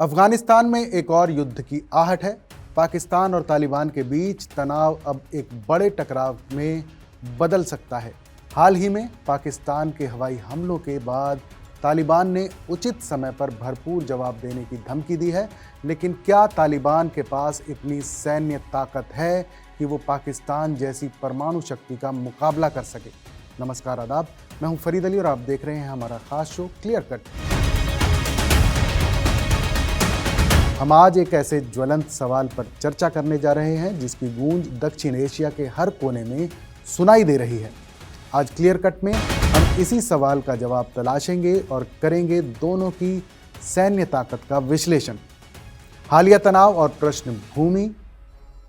अफगानिस्तान में एक और युद्ध की आहट है। पाकिस्तान और तालिबान के बीच तनाव अब एक बड़े टकराव में बदल सकता है। हाल ही में पाकिस्तान के हवाई हमलों के बाद तालिबान ने उचित समय पर भरपूर जवाब देने की धमकी दी है, लेकिन क्या तालिबान के पास इतनी सैन्य ताकत है कि वो पाकिस्तान जैसी परमाणु शक्ति का मुकाबला कर सके? नमस्कार, आदाब। मैं हूं फरीद अली और आप देख रहे हैं हमारा खास शो क्लियर कट। हम आज एक ऐसे ज्वलंत सवाल पर चर्चा करने जा रहे हैं जिसकी गूंज दक्षिण एशिया के हर कोने में सुनाई दे रही है। आज क्लियर कट में हम इसी सवाल का जवाब तलाशेंगे और करेंगे दोनों की सैन्य ताकत का विश्लेषण। हालिया तनाव और प्रश्नभूमि।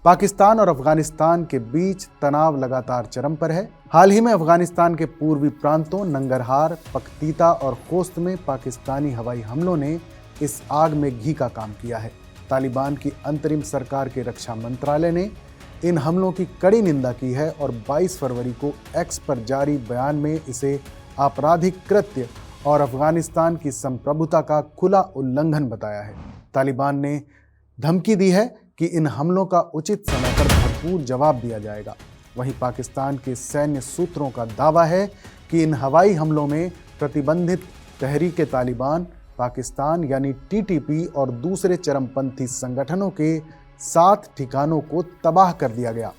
पाकिस्तान और अफगानिस्तान के बीच तनाव लगातार चरम पर है। हाल ही में अफगानिस्तान के पूर्वी प्रांतों नंगरहार, पख्तीता और खोस्त में पाकिस्तानी हवाई हमलों ने इस आग में घी का काम किया है। तालिबान की अंतरिम सरकार के रक्षा मंत्रालय ने इन हमलों की कड़ी निंदा की है और 22 फरवरी को एक्स पर जारी बयान में इसे आपराधिक कृत्य और अफगानिस्तान की संप्रभुता का खुला उल्लंघन बताया है। तालिबान ने धमकी दी है कि इन हमलों का उचित समय पर भरपूर जवाब दिया जाएगा। वहीं पाकिस्तान के सैन्य सूत्रों का दावा है कि इन हवाई हमलों में प्रतिबंधित तहरीक तालिबान पाकिस्तान यानी टीटीपी और दूसरे चरमपंथी संगठनों के 7 ठिकानों को तबाह कर दिया गया,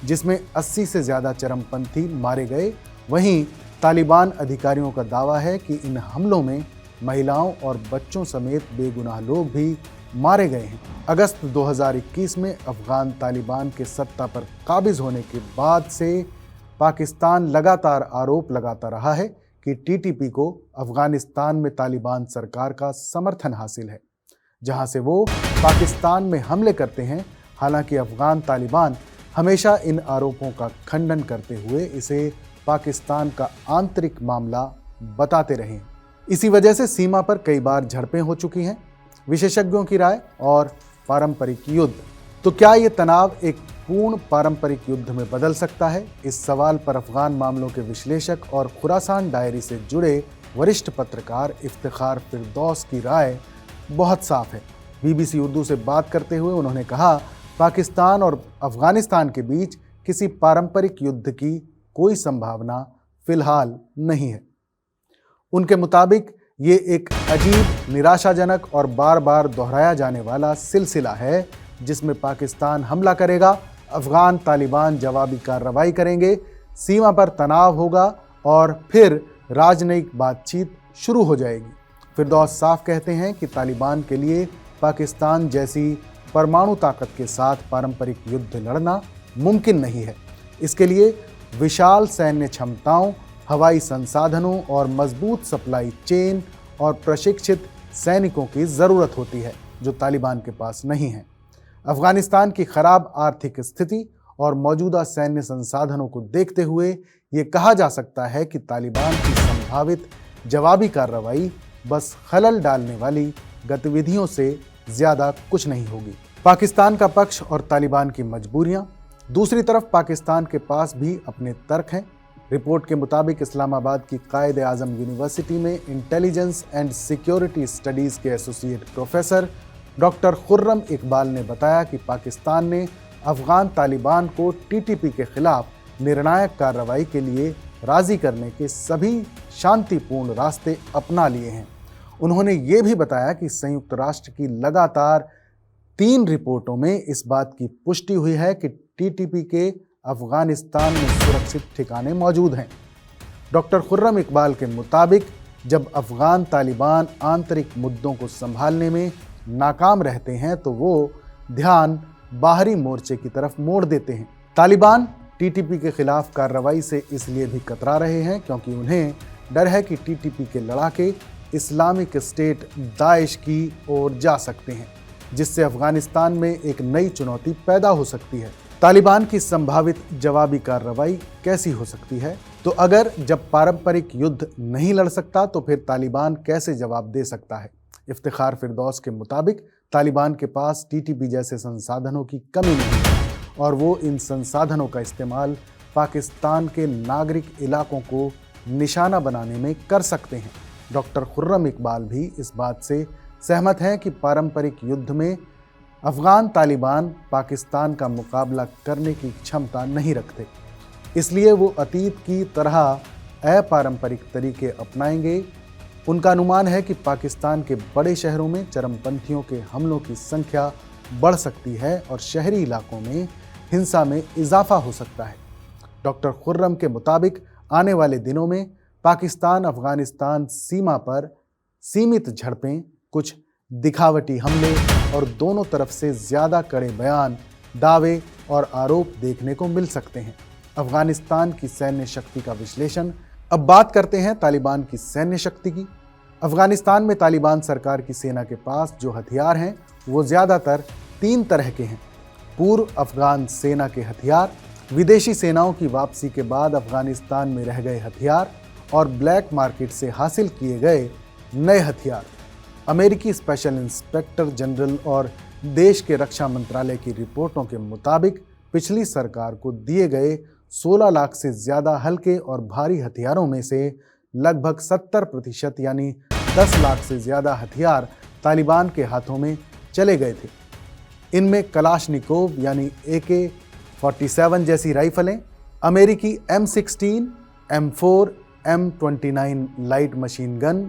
जिसमें 80 से ज़्यादा चरमपंथी मारे गए। वहीं तालिबान अधिकारियों का दावा है कि इन हमलों में महिलाओं और बच्चों समेत बेगुनाह लोग भी मारे गए हैं। अगस्त 2021 में अफगान तालिबान के सत्ता पर काबिज होने के बाद से पाकिस्तान लगातार आरोप लगाता रहा है कि टीटीपी को अफगानिस्तान में तालिबान सरकार का समर्थन हासिल है, जहां से वो पाकिस्तान में हमले करते हैं। हालांकि अफगान तालिबान हमेशा इन आरोपों का खंडन करते हुए इसे पाकिस्तान का आंतरिक मामला बताते रहे हैं। इसी वजह से सीमा पर कई बार झड़पें हो चुकी हैं। विशेषज्ञों की राय और पारंपरिक युद्ध। तो क्या ये तनाव एक पूर्ण पारंपरिक युद्ध में बदल सकता है? इस सवाल पर अफगान मामलों के विश्लेषक और खुरासान डायरी से जुड़े वरिष्ठ पत्रकार इफ्तिखार फिरदौस की राय बहुत साफ है। बीबीसी उर्दू से बात करते हुए उन्होंने कहा, पाकिस्तान और अफगानिस्तान के बीच किसी पारंपरिक युद्ध की कोई संभावना फिलहाल नहीं है। उनके मुताबिक ये एक अजीब, निराशाजनक और बार बार दोहराया जाने वाला सिलसिला है जिसमें पाकिस्तान हमला करेगा, अफगान तालिबान जवाबी कार्रवाई करेंगे, सीमा पर तनाव होगा और फिर राजनयिक बातचीत शुरू हो जाएगी। फिरदौस साफ कहते हैं कि तालिबान के लिए पाकिस्तान जैसी परमाणु ताकत के साथ पारंपरिक युद्ध लड़ना मुमकिन नहीं है। इसके लिए विशाल सैन्य क्षमताओं, हवाई संसाधनों और मजबूत सप्लाई चेन और प्रशिक्षित सैनिकों की ज़रूरत होती है, जो तालिबान के पास नहीं है। अफगानिस्तान की खराब आर्थिक स्थिति और मौजूदा सैन्य संसाधनों को देखते हुए ये कहा जा सकता है कि तालिबान की संभावित जवाबी कार्रवाई बस खलल डालने वाली गतिविधियों से ज़्यादा कुछ नहीं होगी। पाकिस्तान का पक्ष और तालिबान की मजबूरियां। दूसरी तरफ पाकिस्तान के पास भी अपने तर्क हैं। रिपोर्ट के मुताबिक इस्लामाबाद की कायद-ए-आज़म यूनिवर्सिटी में इंटेलिजेंस एंड सिक्योरिटी स्टडीज़ के associate professor doctor Khurram Iqbal ने बताया कि पाकिस्तान ने अफगान तालिबान को टीटीपी के खिलाफ निर्णायक कार्रवाई के लिए राजी करने के सभी शांतिपूर्ण रास्ते अपना लिए हैं। उन्होंने ये भी बताया कि संयुक्त राष्ट्र की लगातार 3 रिपोर्टों में इस बात की पुष्टि हुई है कि टीटीपी के अफगानिस्तान में सुरक्षित ठिकाने मौजूद हैं। डॉक्टर खुर्रम इकबाल के मुताबिक जब अफगान तालिबान आंतरिक मुद्दों को संभालने में नाकाम रहते हैं तो वो ध्यान बाहरी मोर्चे की तरफ मोड़ देते हैं। तालिबान टीटीपी के खिलाफ कार्रवाई से इसलिए भी कतरा रहे हैं क्योंकि उन्हें डर है कि टीटीपी के लड़ाके इस्लामिक स्टेट दाइश की ओर जा सकते हैं, जिससे अफगानिस्तान में एक नई चुनौती पैदा हो सकती है। तालिबान की संभावित जवाबी कार्रवाई कैसी हो सकती है? तो अगर जब पारंपरिक युद्ध नहीं लड़ सकता तो फिर तालिबान कैसे जवाब दे सकता है? इफ्तिखार फिरदौस के मुताबिक तालिबान के पास टीटीपी जैसे संसाधनों की कमी नहीं है और वो इन संसाधनों का इस्तेमाल पाकिस्तान के नागरिक इलाकों को निशाना बनाने में कर सकते हैं। डॉक्टर खुर्रम इकबाल भी इस बात से सहमत हैं कि पारंपरिक युद्ध में अफगान तालिबान पाकिस्तान का मुकाबला करने की क्षमता नहीं रखते, इसलिए वो अतीत की तरह अपारंपरिक तरीके अपनाएंगे। उनका अनुमान है कि पाकिस्तान के बड़े शहरों में चरमपंथियों के हमलों की संख्या बढ़ सकती है और शहरी इलाकों में हिंसा में इजाफा हो सकता है। डॉक्टर खुर्रम के मुताबिक आने वाले दिनों में पाकिस्तान अफगानिस्तान सीमा पर सीमित झड़पें, कुछ दिखावटी हमले और दोनों तरफ से ज़्यादा कड़े बयान, दावे और आरोप देखने को मिल सकते हैं। अफगानिस्तान की सैन्य शक्ति का विश्लेषण। अब बात करते हैं तालिबान की सैन्य शक्ति की। अफगानिस्तान में तालिबान सरकार की सेना के पास जो हथियार हैं वो ज़्यादातर 3 तरह के हैं। पूर्व अफगान सेना के हथियार, विदेशी सेनाओं की वापसी के बाद अफगानिस्तान में रह गए हथियार और ब्लैक मार्केट से हासिल किए गए नए हथियार। अमेरिकी स्पेशल इंस्पेक्टर जनरल और देश के रक्षा मंत्रालय की रिपोर्टों के मुताबिक पिछली सरकार को दिए गए 16 लाख से ज़्यादा हल्के और भारी हथियारों में से लगभग 70% यानी 10 लाख से ज़्यादा हथियार तालिबान के हाथों में चले गए थे। इनमें कलाशनिकोव यानी AK-47 जैसी राइफलें, अमेरिकी M16, M4, M29 light machine gun,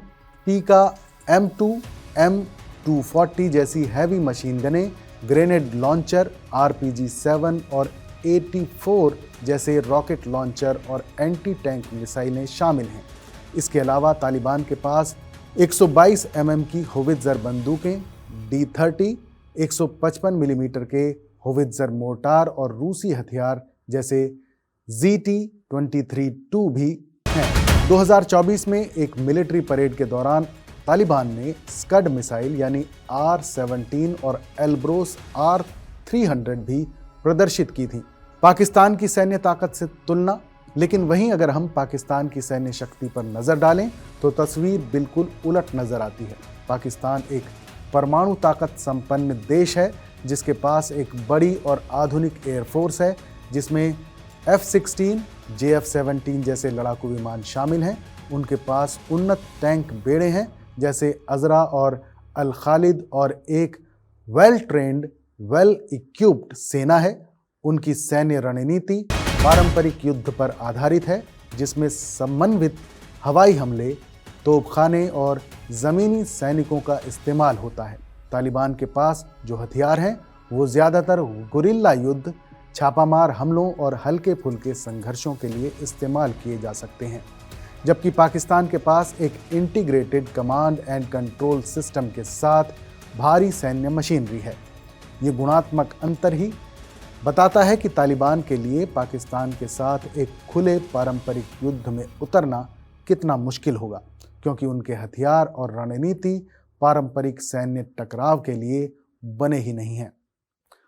पीका M2, M240 जैसी हैवी मशीन गनें, ग्रेनेड लॉन्चर, RPG-7 और 84 जैसे रॉकेट लॉन्चर और एंटी टैंक मिसाइलें शामिल हैं। इसके अलावा तालिबान के पास 122 mm की होवित्ज़र बंदूकें, D30, 155 मिलीमीटर के होवित्ज़र मोर्टार और रूसी हथियार जैसे ZT-23-2 भी हैं। 2024 में एक मिलिट्री परेड के दौरान तालिबान ने स्कड मिसाइल यानी R-17 और एल्ब्रोस R-300 भी प्रदर्शित की थी। पाकिस्तान की सैन्य ताकत से तुलना। लेकिन वहीं अगर हम पाकिस्तान की सैन्य शक्ति पर नज़र डालें तो तस्वीर बिल्कुल उलट नज़र आती है। पाकिस्तान एक परमाणु ताकत संपन्न देश है जिसके पास एक बड़ी और आधुनिक एयरफोर्स है जिसमें F-16, JF-17 जैसे लड़ाकू विमान शामिल हैं। उनके पास उन्नत टैंक बेड़े हैं जैसे अजरा और अल खालिद और एक वेल ट्रेंड, वेल इक्विप्ड सेना है। उनकी सैन्य रणनीति पारंपरिक युद्ध पर आधारित है जिसमें समन्वित हवाई हमले, तोपखाने और ज़मीनी सैनिकों का इस्तेमाल होता है। तालिबान के पास जो हथियार हैं वो ज़्यादातर गुरिल्ला युद्ध, छापामार हमलों और हल्के फुल्के संघर्षों के लिए इस्तेमाल किए जा सकते हैं, जबकि पाकिस्तान के पास एक integrated command and control system के साथ भारी सैन्य मशीनरी है। ये गुणात्मक अंतर ही बताता है कि तालिबान के लिए पाकिस्तान के साथ एक खुले पारंपरिक युद्ध में उतरना कितना मुश्किल होगा, क्योंकि उनके हथियार और रणनीति पारंपरिक सैन्य टकराव के लिए बने ही नहीं हैं।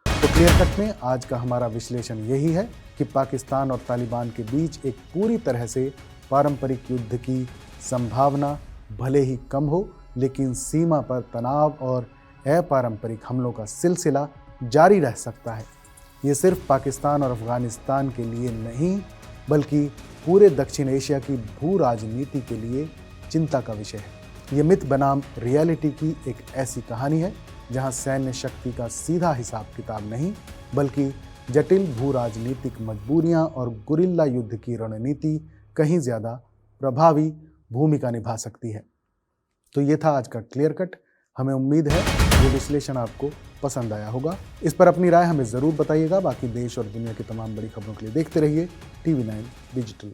तो क्लियर कट में आज का हमारा विश्लेषण यही है कि पाकिस्तान और तालिबान के बीच एक पूरी तरह से पारंपरिक युद्ध की संभावना भले ही कम हो, लेकिन सीमा पर तनाव और अपारंपरिक हमलों का सिलसिला जारी रह सकता है। ये सिर्फ पाकिस्तान और अफगानिस्तान के लिए नहीं बल्कि पूरे दक्षिण एशिया की भू राजनीति के लिए चिंता का विषय है। ये मिथ बनाम रियलिटी की एक ऐसी कहानी है जहां सैन्य शक्ति का सीधा हिसाब किताब नहीं बल्कि जटिल भू राजनीतिक मजबूरियां और गुरिल्ला युद्ध की रणनीति कहीं ज़्यादा प्रभावी भूमिका निभा सकती है। तो ये था आज का क्लियर कट। हमें उम्मीद है ये विश्लेषण आपको पसंद आया होगा। इस पर अपनी राय हमें ज़रूर बताइएगा। बाकी देश और दुनिया की तमाम बड़ी खबरों के लिए देखते रहिए TV9 डिजिटल।